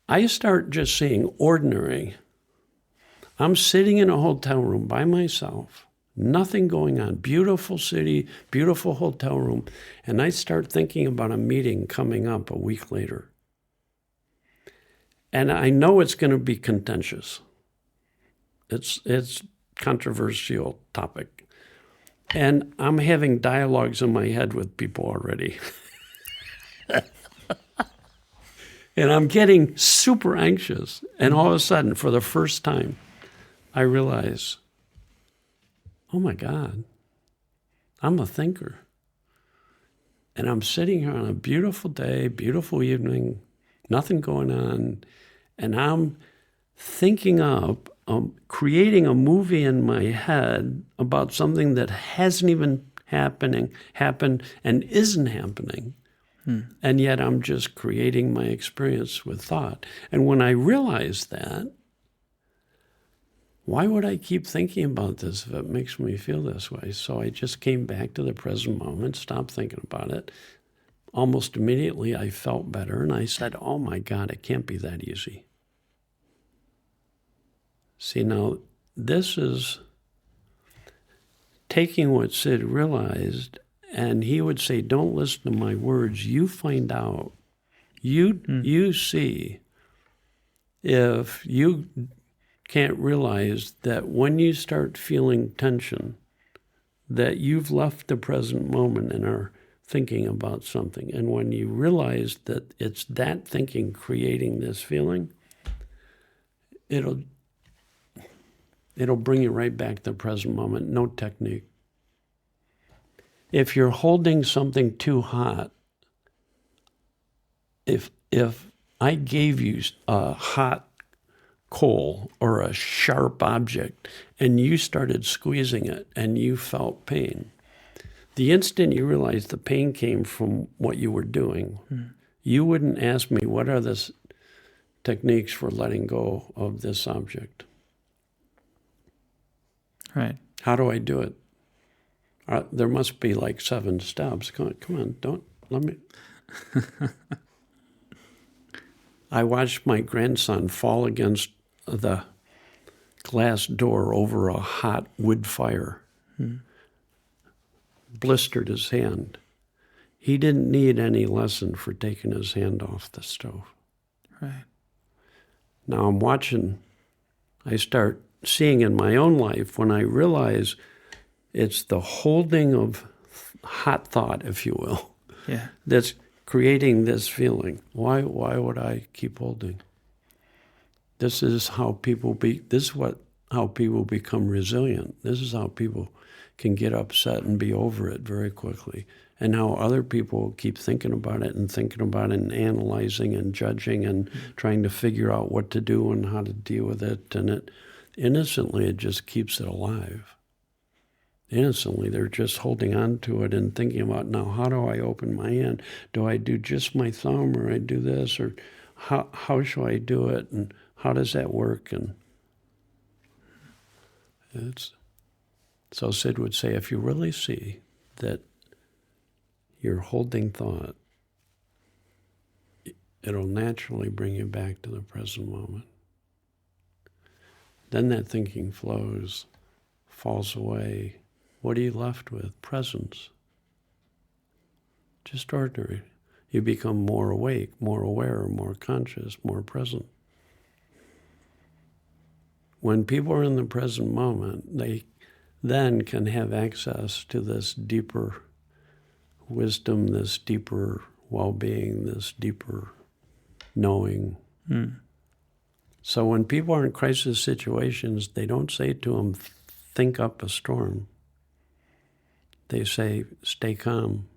I start just seeing ordinary. I'm sitting in a hotel room by myself, nothing going on, beautiful city, beautiful hotel room, and I start thinking about a meeting coming up a week later. And I know it's going to be contentious. It's controversial topic. And I'm having dialogues in my head with people already. And I'm getting super anxious. And all of a sudden, for the first time, I realize, oh my God, I'm a thinker. And I'm sitting here on a beautiful day, beautiful evening, nothing going on, and I'm thinking up, creating a movie in my head about something that hasn't even happened and isn't happening. And yet I'm just creating my experience with thought. And when I realized that, why would I keep thinking about this if it makes me feel this way? So I just came back to the present moment, stopped thinking about it. Almost immediately I felt better, and I said, oh my God, it can't be that easy. See, now, this is taking what Sid realized, and he would say, don't listen to my words. You find out. You see if you can't realize that when you start feeling tension, that you've left the present moment and are thinking about something. And when you realize that it's that thinking creating this feeling, it'll bring you right back to the present moment. No technique. If you're holding something too hot, if I gave you a hot coal or a sharp object and you started squeezing it and you felt pain, the instant you realized the pain came from what you were doing, you wouldn't ask me, what are the techniques for letting go of this object? Right. How do I do it? There must be like 7 steps. Come on, don't let me. I watched my grandson fall against the glass door over a hot wood fire. Blistered his hand. He didn't need any lesson for taking his hand off the stove. Right. Now I'm watching, I start seeing in my own life when I realize it's the holding of hot thought, if you will, that's creating this feeling. Why would I keep holding? This is how people how people become resilient. This is how people can get upset and be over it very quickly. And how other people keep thinking about it and analyzing and judging and trying to figure out what to do and how to deal with it. And it just keeps it alive. Innocently, they're just holding on to it and thinking about, now, how do I open my hand? Do I do just my thumb, or I do this, or how shall I do it, and how does that work? And so Sid would say, if you really see that you're holding thought, it'll naturally bring you back to the present moment. Then that thinking flows, falls away. What are you left with? Presence. Just ordinary. You become more awake, more aware, more conscious, more present. When people are in the present moment, they then can have access to this deeper wisdom, this deeper well-being, this deeper knowing. So when people are in crisis situations, they don't say to them, think up a storm. They say, stay calm.